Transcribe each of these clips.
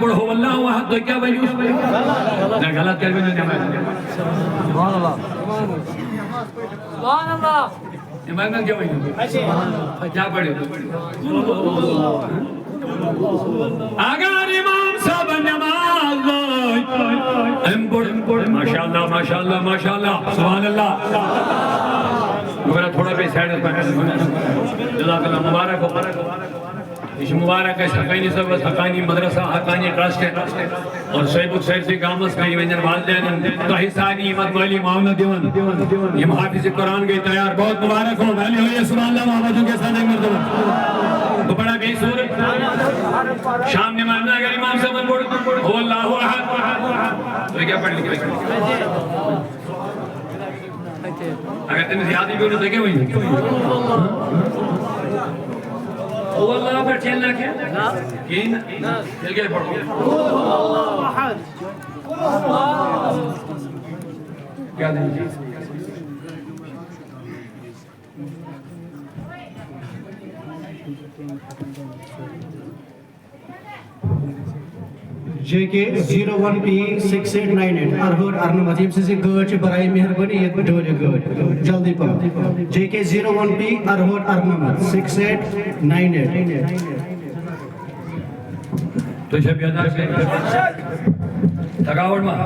پڑھو واللہ احد تو کیا ویلیو نہ غلط کر بھی نہیں سبحان اللہ سبحان اللہ امام کیا ویلیو کیا پڑھو اگر امام صاحب نماز ماشاءاللہ ماشاءاللہ ماشاءاللہ سبحان اللہ تھوڑا بھی سائڈ جزاک اللہ مبارک ہو یہ مبارک ہے حقانی صاحب حقانی مدرسہ حقانی ٹرسٹ ہے اور صحیب السیرسی گامس کا یہ ونجر والدین تو حسانی امت والی معاملہ دیون یہ محافظ قرآن گئی تیار بہت مبارک ہو ویلی ہوئی سبحان اللہ محمدوں کے ساتھ ایک مرتبہ تو بڑا بے صورت شام نماز میں اگر امام صاحب پڑھ ہو اللہ احد تو کیا پڑھ لکھے اگر تم زیادہ بھی انہوں دیکھے ہوئی او اللہ پر چلنا کیا کین چل گئے پڑھو کیا دیں جی JK01P6898 ارہور ارنم عظیم سے گرچ برائی مہربانی یہ ڈولے گرچ جلدی پا JK01P ارہور ارنم 6898 تو شب یادار سے تھکاوٹ ماں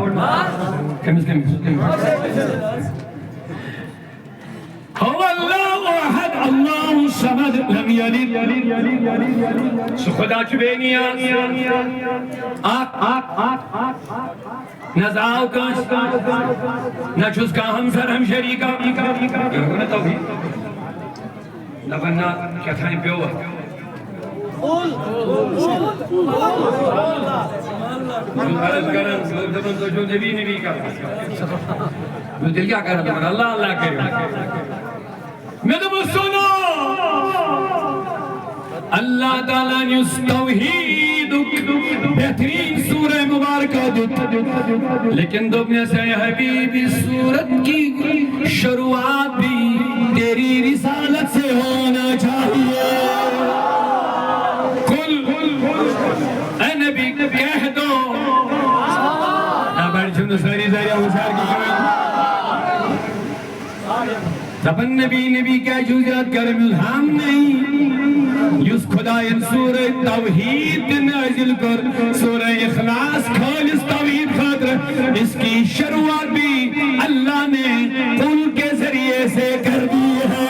کمیس هو اللہ احد اللہ الصمد لم یلد سو خدا چبینی نہ زاو کانس نہ چوز کا ہم سر ہم شریکہ نہ توحید نہ بننا کیا تھانی پیوہ جو نبی کا دل کیا کر رہا اللہ اللہ کرے میں تو سنو اللہ تعالیٰ نے اس توحید بہترین سورہ مبارکہ دیتا لیکن دو میں سے حبیب اس سورت کی شروعات بھی تیری رسالت سے ہونا چاہیے کل اے نبی کہہ دو نہ بڑھ چھو ساری ذریعہ حسار کی کریں زبن نبی کیا جوزیات کرم الہام نہیں یس خدا ان سورہ توحید نازل کر سورہ اخلاص خالص توحید خاطر اس کی شروعات بھی اللہ نے قل کے ذریعے سے کر دی ہے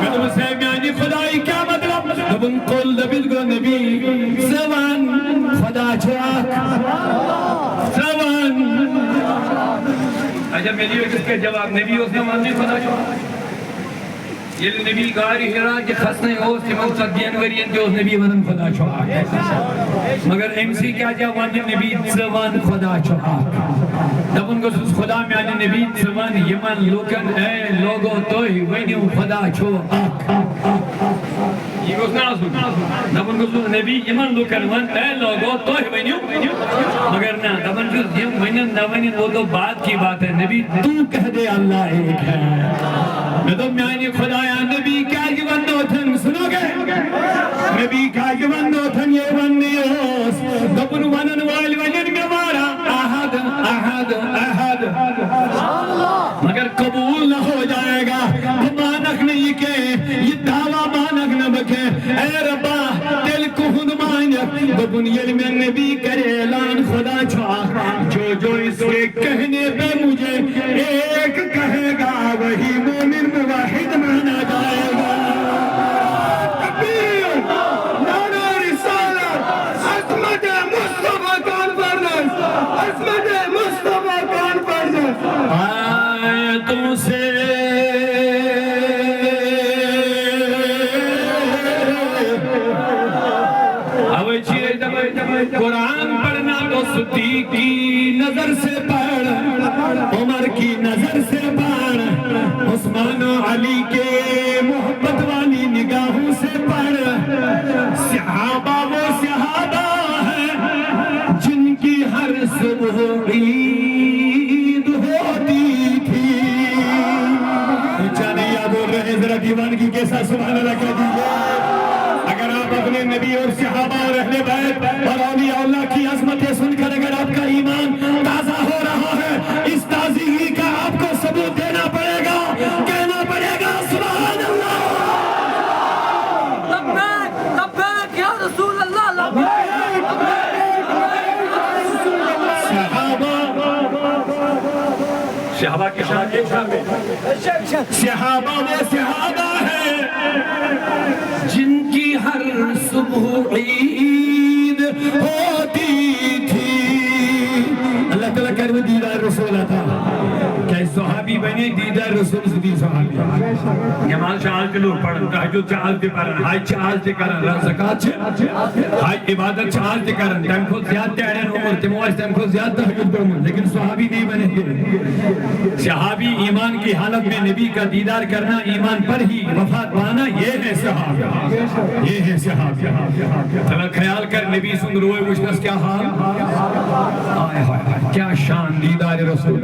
میں تم سے میانی خدای کیا مطلب ابن قل دبیل کو نبی زبان خدا چاک زبان اجب میں لیے کس کے جواب نبی اس نے ماننے خدا چھوڑا یہ نبی گاری ہرا کے خسنے ہو اس کے مقصد دینورین کے اس نبی ونن خدا چھوڑا مگر امسی کیا جوان نبی زبان خدا چھوڑا دبن کو خدا میں آنے نبی زبان یمن لوکن اے لوگو توہی وینیو خدا چھوڑا یہ اس نازو دبن کو نبی یمن لوکن ون اے لوگو توہی وینیو مگر نا دبن کو یم وینن نہ وینن وہ تو بات کی بات ہے نبی تو کہہ دے اللہ ایک ہے میں تو میانی خدایا نبی کیا جیون دو تھن سنو گے نبی کیا جیون دو تھن یہ بندیوس دبن ونن وال ونن میں مارا احد احد احد مگر قبول نہ ہو جائے گا مانک نہیں کہ یہ دعویٰ مانک نہ بکے اے ربا دل کو ہن مانک دبن یہ میں نبی کرے اعلان خدا چھا جو اس کے کہنے پہ مجھے ایک کہے گا وہی مومن واحد مانا جائے گا تکبیر نعرہ رسالت عظمت مصطفیٰ کانفرنس عظمت مصطفیٰ کانفرنس آیتوں سے قرآن پڑھنا تو صدیق کی نظر سے پڑھ عمر کی نظر سے پڑھ عثمان و علی کے محبت والی نگاہوں سے پڑھ صحابہ وہ صحابہ ہیں جن کی ہر صبح عید ہوتی تھی چاہنے یاد ہو رہے ذرا دیوان کی کیسا سبحان اللہ کہہ دیجئے اگر آپ اپنے نبی اور صحابہ اور اہل بیت اور اولیاء صحابہ کے ساتھ ایک شامل صحابہ وہ صحابہ ہے جن کی ہر صبح عید ہوتی تھی. اللہ تعالیٰ کہہ رہے دیدار رسول تھا کہ صحابی بنے دیدار رسول سے دی صحابی نماز چاہال کے لوگ پڑھن تہجد چاہال تے پڑھن حج چاہال تے کرن زکات حج عبادت چاہال تے کرن تم کو زیادہ اڑن عمر تم واس تم کو زیادہ تہجد پڑھن لیکن صحابی نہیں بنے گے. صحابی ایمان کی حالت میں نبی کا دیدار کرنا ایمان پر ہی وفات پانا یہ ہے صحابی یہ ہے صحابی. ذرا خیال کر نبی سن روئے وچھنس کیا حال آئے ہائے کیا شان دیدار رسول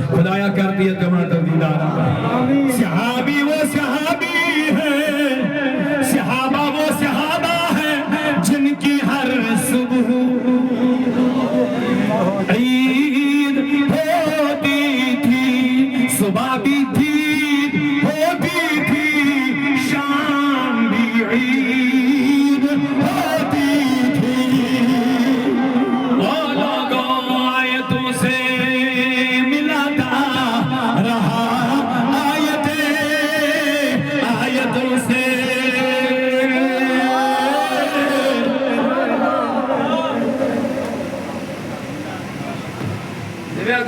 خدایا کر دیا جماعت دیدار. صحابی وہ صحابی ہے صحابہ وہ صحابہ ہے جن کی ہر صبح عید ہوتی تھی. صبح بھی عید ہوتی تھی شام بھی عید ہوتی تھی. آیتوں سے ملاتا رہا آیتوں سے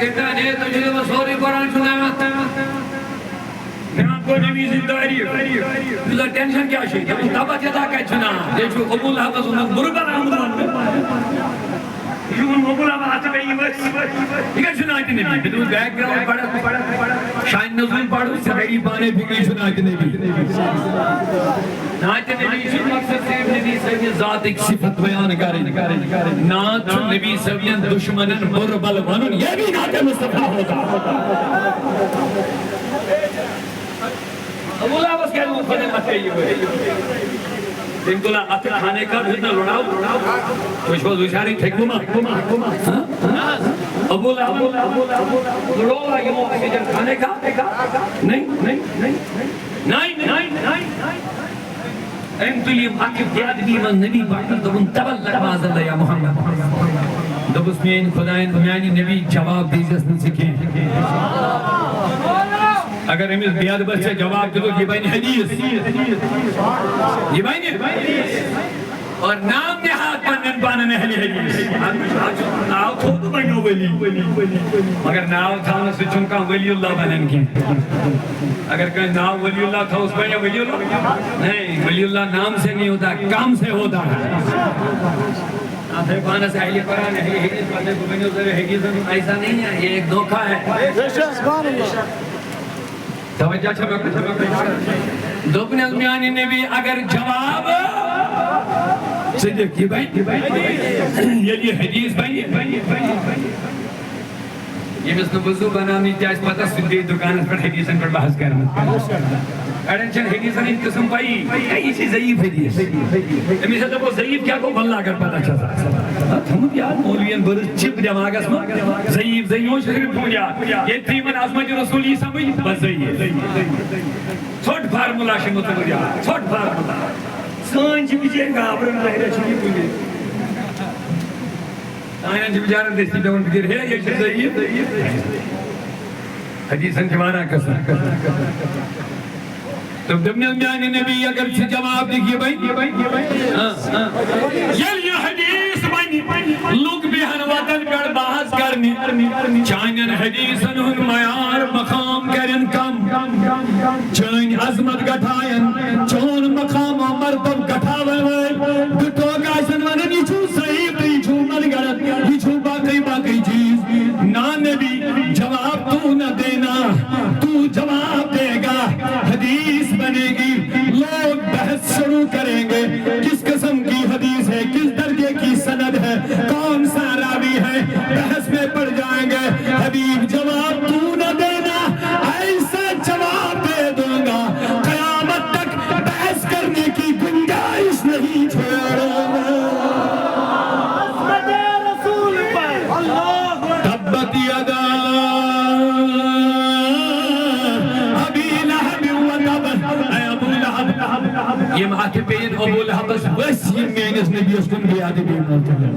کہتا ہے تجھے وہ سوری قرآن سنایا میں آپ کو نبی زنداری ہے ٹینشن کیا شئی ہے تابہ جدا کہ چنا دیکھو قبول حافظ انہوں بربر آمدان قبول حافظ آتی بئی یہ سنائی نبی بدون بیک گراؤنڈ پڑھا شاین نظم پڑھو سبیری بانے بھگی سنائی نبی ناچ نبی سے مقصد سے نبی سے ذات ایک صفت بیان کریں ناچ نبی سوین دشمنن بربل ونن یہ بھی ناچ مصطفیٰ ہوتا. ابو لابس کہہ دوں خدے مت کہیے ہوئے دن تلا اتر کھانے کا بھیدنا لڑاؤ کچھ بہت اشاری تھے گما ابو لابس لڑو یہ موقع سے جب کھانے کا نہیں انتلیم عقب دیاد دیمان نبی پاکر دبن تبلغ باز اللہ یا محمد دبس میں خدایان میانی نبی جواب دیجس نہ سکیں. اگر ہمیں بیاد بس سے جواب دو یہ بین حدیث یہ بین اور نام نہاد پنن پانن اہل حدیث ناو تھو تو بنو ولی مگر ناو تھانا سے چونکا ولی اللہ بنن کی اگر کہیں ناو ولی اللہ تھا اس بنیا ولی اللہ نہیں ولی اللہ نام سے نہیں ہوتا کام سے ہوتا ہے. آپ پانا سے اہلی قرآن اہلی حدیث پانے کو بنی ازر حدیث ایسا نہیں ہے یہ ایک دھوکہ ہے. توجہ چھبک دوپنے ازمیانی نبی اگر جواب صدق یہ بھائی یہ حدیث بھائی یہ مثل وضو بنانی چاہیے پتہ سدی دکان پر حدیثن پر بحث کرنا اڑنچن حدیثن ایک قسم پائی یہ چیز ضعیف حدیث امی سے تو ضعیف کیا کو بھلا کر پتہ چلا ہم یار مولویان برس چپ دماغس میں ضعیف ضعیف شریف پونجا یہ تھی من عظمت رسول یہ سمجھ بس ضعیف چھوٹ فارمولا شمت مجھا چھوٹ فارمولا سانچ بچے گابرن رہے چھوٹی پونجے آئینہ جو بجارن دیستی دون بجر ہے یہ چیز ضعیف حدیثاً جوانا کسر تو دبنی امیانی نبی اگر سے جواب دیکھئے بھائی یہ حدیث بھائی لوگ بہن وطن پر بحث کرنی چاہنین حدیثن ہن معیار مقام کرن کم چاہن عظمت گھٹائن چون مقام و مرتب گھٹاوے دٹو گاشن ونن یہ چھو صحیح یہ چھو ملگرد یہ چھو باقی چیز نا نبی جواب تو نہ دینا تو جواب دے گا حدیث بنے گی لوگ بحث شروع کریں گے کس قسم کی حدیث ہے کس درجے کی سند ہے کون سا راوی ہے بحث میں پڑ جائیں گے حبیب جواب تو نہ دینا ایسا جواب دے دوں گا قیامت تک بحث کرنے کی گنجائش نہیں چھوڑوں گا تبت یدا یہ ماتھے پین ابو لہب وسیم مینس نبی اسکن بیادی بھی ملتا ہے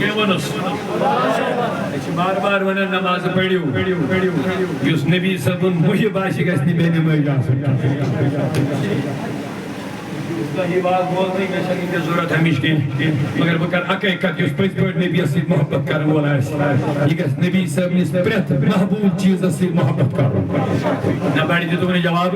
یہ ونس بار بار ونن نماز پڑھو یس نبی صبن محب آشی گژھنہِ بے نماز آسُن یہ بات بولنے میں شکی کی ضرورت ہمیش کی مگر بکر اکے کت یس پز پڑھ نبی سے محبت کرن وول آسہِ یہ گژھِ نبی صاحب نس پرٛٮ۪تھ محبوب چیز سے محبت کرن نہ بڑی دتُکھ نہٕ جواب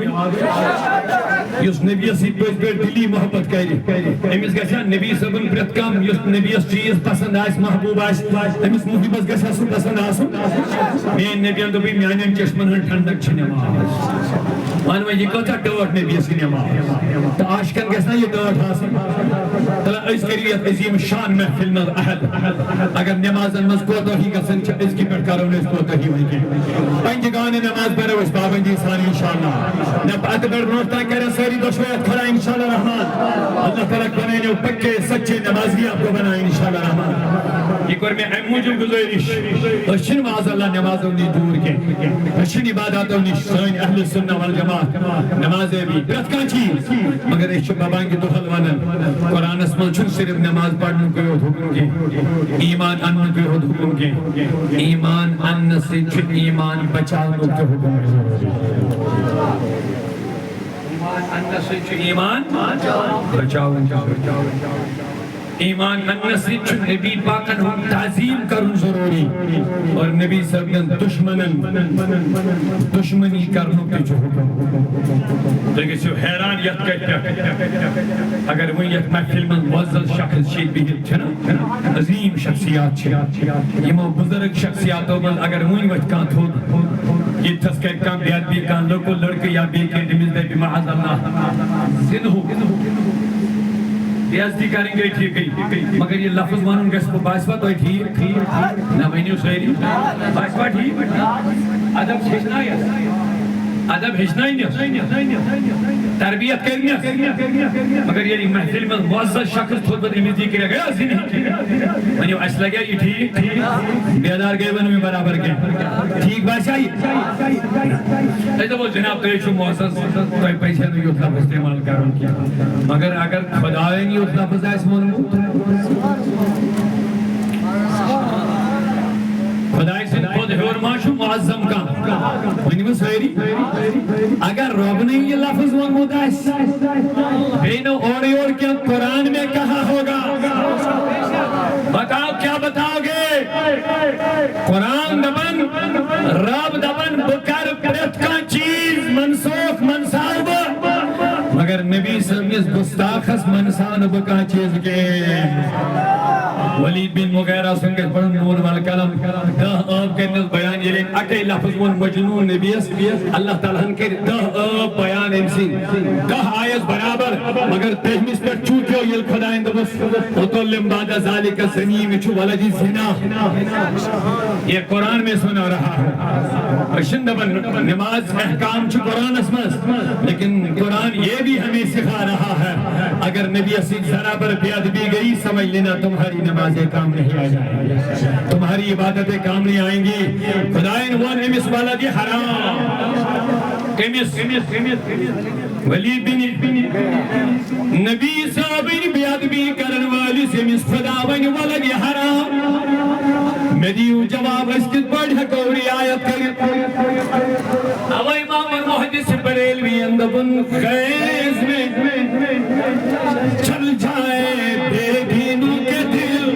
یس نبی سے پز پڑھ دلی محبت کرِ امس گژھِ نبی صاحبن پرٛٮ۪تھ کانٛہہ یس نبی چیز پسند آسہِ محبوب آسہِ امس محبت گژھِ سُہ پسند آسُن میٲنۍ نبیَن دوٚپ میانٮ۪ن چشمن ہٕنٛز ٹھنڈک چھِ نٮ۪ماز ون وۄنۍ یہِ کۭژاہ ٹٲٹھ نبی کی نٮ۪ماز تہٕ عاشقن گژھِ نا یہ ٹٲٹھ آسٕنۍ تلا أسۍ کٔرِو یتھ عظیٖم شان محفل منٛز عہد اگر نٮ۪مازن منٛز کوتاہی گژھان چھِ أزکہِ پٮ۪ٹھ کرو نہٕ أسۍ کوتاہی وٕنکٮ۪ن پنٛجہِ گانہٕ نٮ۪ماز پرو أسۍ پابندی سان انشاءاللہ نہ اَتھ پٮ۪ٹھ برونٛٹھ تانۍ کرن سٲری دۄشوے اَتھ کھڑا انشاءاللہ رحمان اللہ تعالیٰ بنٲیو پکے سچے نمازی آپ کو بنائے انشاءاللہ رحمان یہ کور میں اَمہِ موٗجوٗب گُزٲرِش أسۍ چھِنہٕ معاذ اللہ نٮ۪مازو نِش دوٗر کینٛہہ أسۍ چھِنہٕ عباداتو نِش سٲنۍ اہلِ سُنہ والجماعت نمازے بھی پرٛٮ۪تھ کانٛہہ چیٖز مگر أسۍ چھِ ببانگہِ دۄہل ونان قرآنس منٛز چھُنہٕ صرف نماز پرنُکُے یوت حُکم کینٛہہ ایمان اننُکُے یوت حُکم کینٛہہ ایمان اننہٕ سۭتۍ چھُ ایمان بچاونُک تہِ حُکم ضروٗری ایمان اننہٕ سۭتۍ چھُ ایمان بچاوُن ایمان اننہٕ سۭتۍ چھُ نبی پاکن ہُنٛد تعظیٖم کرُن ضروٗری اور نبی صٲبن دُشمنی کرنُک تہِ چھُ حُکم تُہۍ گٔژھِو حیران یتھ کتھِ پٮ۪ٹھ اگر وۄنۍ یتھ محفل منٛز معزز شخص چھِ ییٚتہِ بِہِتھ چھِنہ عظیٖم شخصیات چھِ یِمو بُزرگ شخصیاتو منٛز اگر وۄنۍ وۄتھِ کانٛہہ تھوٚد ییٚتھس کرِ کانٛہہ بے ادبی کانٛہہ لۄکُٹ لڑکہٕ یا بیٚیہِ کینٛہہ تٔمِس دپہِ معاذ اللہ زِنہُک بے عزتی کریں گے ٹھیک مگر یہ لفظ ونن گژھِ باسوا تۄہہِ ٹھیٖک نہ ؤنِو سٲری باسوا ٹھیٖک ادب ہیٚچھنٲیِنس تربیت کرنس مگر ییٚلہِ محفل منٛز معزز شخص تھوٚدمُت أمِس دی کٔرِکھ ہے زِنہٕ ؤنِو اَسہِ لگیا یہِ ٹھیٖک بیدار گٔے ونہٕ مےٚ برابر کینٛہہ ٹھیٖک باسیا یہِ أسۍ دپو جناب تُہۍ چھِو معزز تۄہہِ پزِ نہٕ یُتھ لفظ استعمال کرُن کینٛہہ مگر اگر خۄدایَن یُتھ لفظ آسہِ ووٚنمُت خدای سٕنٛدِ کھۄتہٕ ہیوٚر ما چھُ معظم کانٛہہ ؤنِو سٲری اگر رۄبنٕے یہِ لفظ ووٚنمُت آسہِ بیٚیہِ نہٕ اورٕ یورٕ کینٛہہ قرآن میں کہا ہوگا بتاؤ کیا بتاؤ گے قرآن دپان رب دپان بہٕ کرٕ پرٛٮ۪تھ کانٛہہ چیٖز منسوخ منساو بہٕ مگر نبی صٲبنِس گُستاخس منساو نہٕ بہٕ کانٛہہ چیٖز کینٛہہ ولید بن مغیرہ سن گژھِ پڑھُن نون والقلم دہ ٲب کرنس بیان ییٚلہِ أمۍ اکے لفظ ووٚن مجنون نبیس اللہ تعالیٰ ہن کٔرۍ دہ ٲب بیان أمۍ سٕنٛدۍ دہ آیس برابر مگر دہمِس پٮ۪ٹھ چوٗکیو ییٚلہِ خۄدایَن دوٚپُس اُتُلِم بعد ذالِکَ زٔنیٖن چھُ ولدِ زِنا یہ قرآن میں سنا رہا ہے أسۍ چھِنہٕ دپان نماز احکام چھُ قرآنس منٛز لیکن قرآن یہ بھی ہمیں سکھا رہا ہے اگر نبی سۭتۍ ذرا بھر بے ادبی گئی سمجھ لینا تمہاری نمازیں کام نہیں آ جائیں گی تمہاری عبادتیں کام نہیں آئیں گی خدائن وون امس ولد حرام کمس ولید بن نبی صاحبن بے ادبی کرن والس امس خدا ون ولد حرام میں دیو جواب اس کت پڑھ ہکو رعایت کرت او امام محدث بریلوی اندبن خیز میں چل جائے بے دینوں کے دل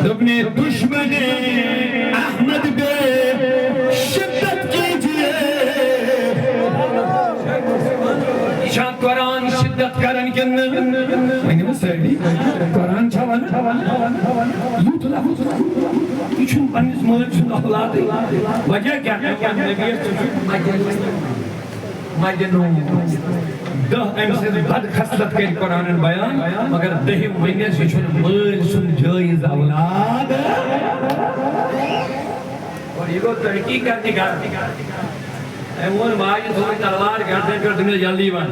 اپنے دشمن احمد بے شدت کیجئے شاہ قرآن شدت کرن کن میں نے سیڑی قرآن چھوان یوت لفظ یہ چھن پنس ملک چھن اخلاقی وجہ کیا مجنون دہ اَمہِ سٕنٛز بد خصلت کٔرۍ قرآنن بیان مگر دٔہِم ؤنِس یہِ چھُنہٕ مٲلۍ سُنٛد جٲیز اولاد اور یہ گوٚو ترقی کرنہِ گھر أمۍ ووٚن ماجہِ تھوٚوُن تلوار گردن پٮ۪ٹھ دوٚپنس جلدی ون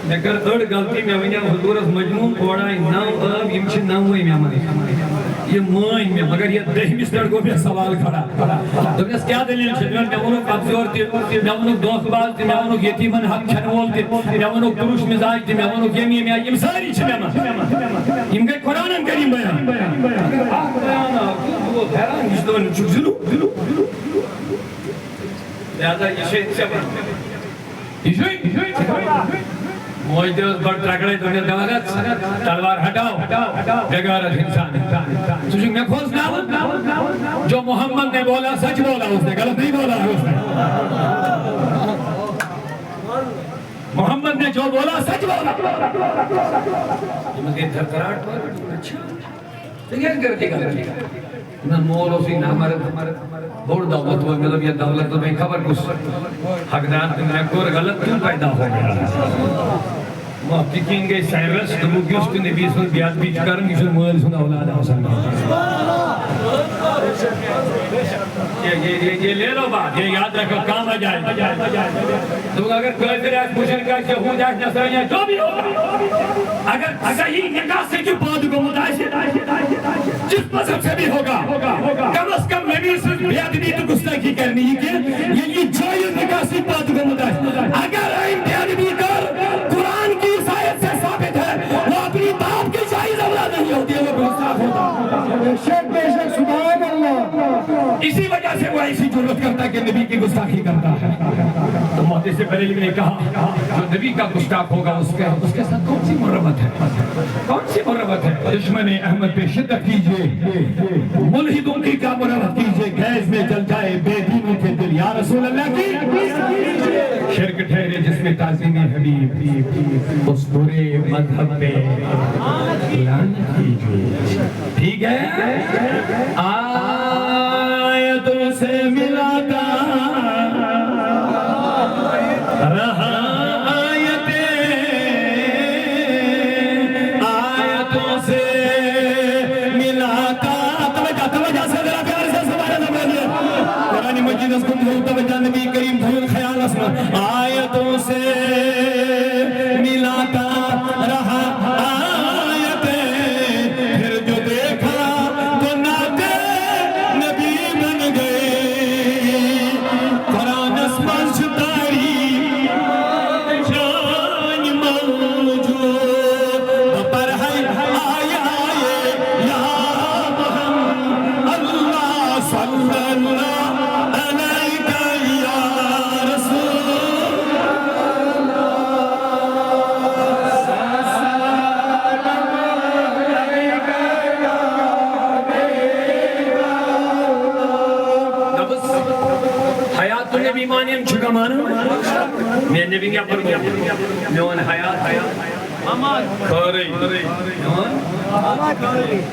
مےٚ کٔر أڑ غلطی مےٚ وَنیو حضوٗرس مجنون تھوڑا نو ٲب یِم چھِ نوٕے مےٚ منٛز یہ مٲنۍ مےٚ مگر یہ دہمِس پٮ۪ٹھ گوٚو مےٚ سوال کھڑا دوٚپنس کیٛاہ دٔلیٖل چھِ مےٚ ووٚنُکھ کمزور تہِ مےٚ ووٚنُکھ دھوکہٕ باز تہِ مےٚ ووٚنُکھ یتیٖمن حق کھٮ۪نہٕ وول تہِ مےٚ ووٚنُکھ تُرُش مِزاج تہِ مےٚ ووٚنُکھ یِم گٔے قرآنن کٔرۍ یِم بیان اکھ بیان آو حیران یہ دون ظلم لہذا یہ شے یہ موج دیوز بڑھ ترکڑے دنیا دماغت تلوار ہٹاؤ بیگارت انسان سوچیں میں کھوز ناول جو محمد نے بولا سچ بولا اس نے غلط نہیں بولا اس نے محمد نے جو بولا سچ بولا یہ مجھے تھرکراٹ پر اچھا تو کیا کرتی گا نہ مول اسی نہ مرد بوڑ دولت وہ مطلب یہ دولت تو میں خبر کچھ حقدار میں کور غلط کیوں پیدا ہو گیا محققین گئی سائرس دمو کی اس کو نبی صلی بیاد بیچ کرن اس نے مول سن اولاد حسن یہ لے لو بات یہ یاد رکھو کام آ جائے تو اگر کوئی پھر آج مشرک ہے یہود ہے نصرانی ہے جو بھی ہوگا اگر صحیح نکاح سے جو بعد کو متعاشر جس مذہب سے بھی ہوگا کم از کم نبی صلی بیاد بھی تو گستاخی کرنی ہے کہ یہ جائے نکاح سے بعد کو متعاشر اگر آئین بیاد بھی کر قرآن کی سایت سے ثابت ہے وہ اپنی باپ کی جائز اولاد نہیں ہوتی ہے وہ گستاخ ہوتا بے شک سبحان اللہ اسی وجہ سے وہ ایسی جرات کرتا ہے کہ نبی کی گستاخی کرتا ہے تو موتی سے پہلے نے کہا جو نبی کا گستاخ ہوگا اس کے ساتھ کون سی مربت ہے دشمن احمد پہ شدت کیجئے ملحدوں کی کیا مربت کیجئے گیس میں جل جائے بے دینوں کے دل یا رسول اللہ کی شرک ٹھہرے جس میں تعظیم حبیب اس برے مذہب پہ لعنت کیجئے ٹھیک ہے آیتوں سے ملاتا رہا آیتوں سے ملاتا توجہ سے ذرا پیار سے سبحان اللہ بولیے قرآن مجید اس کو توجہ نبی کریم بھول خیال اسما آیتوں سے ملاتا رہا میں نبی کیا پر کیا میون حیات خاری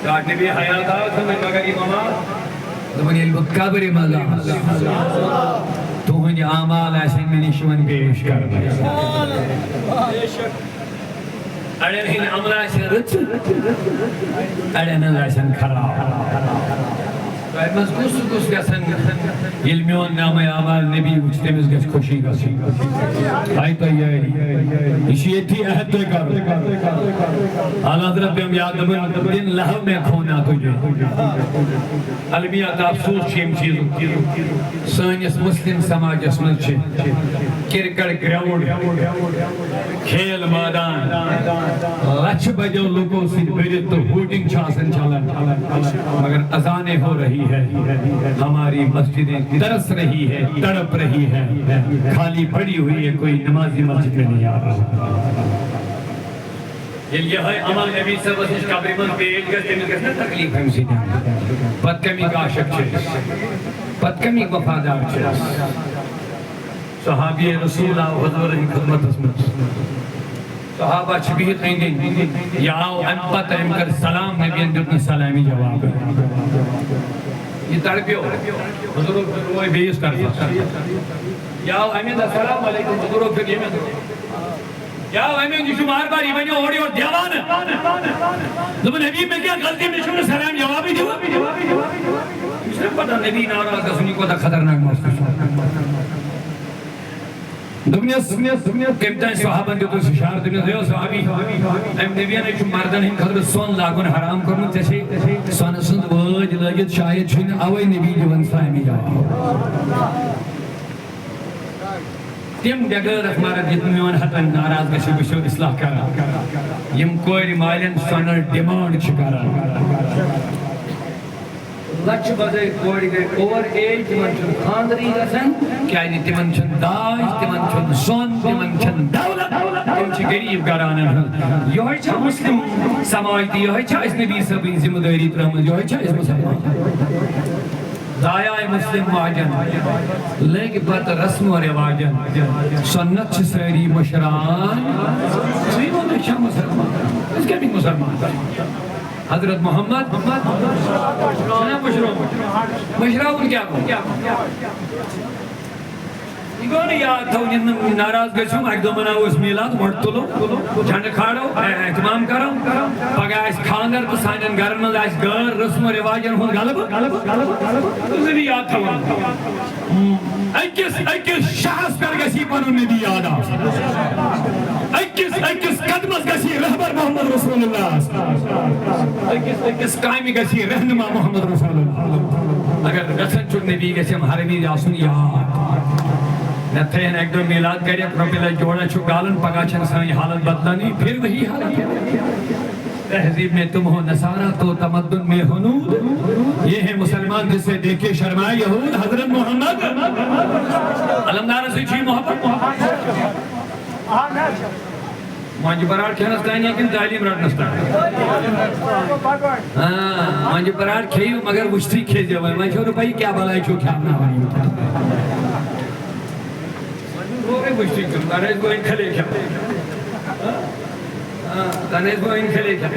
کاٹ نبی حیات آتا تھا میں مگر امام دبنی البقابر مالا تو ہنی آمال ایسے میں نشون پیش کر اڑے ہن عمل ایسے رچ اڑے نہ ایسے خراب مز کس گژھن یل میون نام اعمال نبی وچ تمس گژھِ خوشی گژھٕنۍ آیہِ تۄہہِ یٲری یہِ چھُ ییٚتھی عہد تۄہہِ کَرُن اعلیٰ حضرت پیٚم یاد دَپُن دِن لہو میں کھونا تُجھے المیات افسوس چھِ ییٚمہِ چیٖزُک سٲنِس مسلم سماجس منٛز چھِ کرکٹ گراؤنڈ کھیل میدان لچھ بجو لوگوں سۭتۍ بٔرِتھ تہٕ ہوٹنگ چھِ آسان چلان مگر اذانیں ہو رہی ہے ہماری مسجدیں ترس رہی ہے تڑپ رہی ہے خالی پڑی ہوئی ہے کوئی نمازی مسجد میں نہیں آ رہا یہ ہے عمل نبی صلی اللہ علیہ وسلم قبر من پیش کرتے میں کس نے تکلیف ہے مسیح پتکمی کا عاشق چھے پتکمی وفادار چھے صحابی رسول اللہ حضور خدمت اسمت صحابہ چھبیت نہیں دیں یا آؤ انپت ایم کر سلام نبی اندرنی سلامی جواب یہ تڑپیو حضورو پھر وہی بیس کرتا یا آؤ امین السلام علیکم حضورو پھر یہ میں یا آؤ امین جیشو بار بار ایمانی اوڑی اور دیوان زمان نبی میں کیا غلطی میں شکر سلام جوابی دیو اس نے پتا نبی ناراض کا سنی کو تا خطرناک محسوس دنیا کمتاں صحابہ جو تو اشارت دنیا دیو صحابی ایم نبیان ایچو مردن ہم خطر سون لاغن حرام کرنو تیسے سون سند وج لگت شاید چھن آوئی نبی جوان سائمی جاوا تیم بگر اخمارت جتمیون حتن ناراض گشو بشو اصلاح کرا یم کوئی مالین سونر ڈیمانڈ چکارا لچھ بزے کوڑ گئے اوور ایج تمن چھن خاندری گژھان کیازِ تمن چھن داج تمن چھن سون تمن چھن دولت تم چھ غریب گھرانن ہٕنٛز یہوے چھا مسلم سماج تہِ یہوے چھا أسۍ نبی صٲبٕنۍ ذمہٕ دٲری ترٲومٕژ یہوے چھا أسۍ مُسلمان ضایعہ مسلم واجن لگ پتہ رسم و رواجن سنت چھ ساری مشران سی وہ چھا مسلمان اس کے بھی مسلمان حضرت محمد مشراؤن کیا یہ گو نا یاد تھو ناراض گھو اک دہ مناو اس میلاد وٹ تلو جھنڈ کھاڑو اہتمام کرو پگہ آس خاندر تو سانن گھرن مز آس غیر رسم و رواجن ہند غلبہ ضروری یاد تھو اکس شاہس پر گسی پنن نبی یاد اکس قدمس گسی رہبر محمد رسول اللہ اکس کامی گسی رہنما محمد رسول اللہ اگر گژھن چھُ نبی گژھم ہر وز آسن یاد نتھین ایک دو میلاد کرے پروپیلا جوڑا چھو گالن پگا چھن سانی حالت بدلانی پھر وہی حالت تہذیب میں تم ہو نصارہ تو تمدن میں ہنود یہ ہے مسلمان جسے دیکھے شرمائے یہود حضرت محمد علمدار سے چھی محبت مانجی پراڑ کھینس تانی ہے کن تعلیم رٹنس تانی مانجی پراڑ کھیو مگر وشتی کھیز جو میں چھو روپائی کیا بلائی چھو کھانا وانی ہوگئے وشتی کھل تانیز کو ان کھلے کھا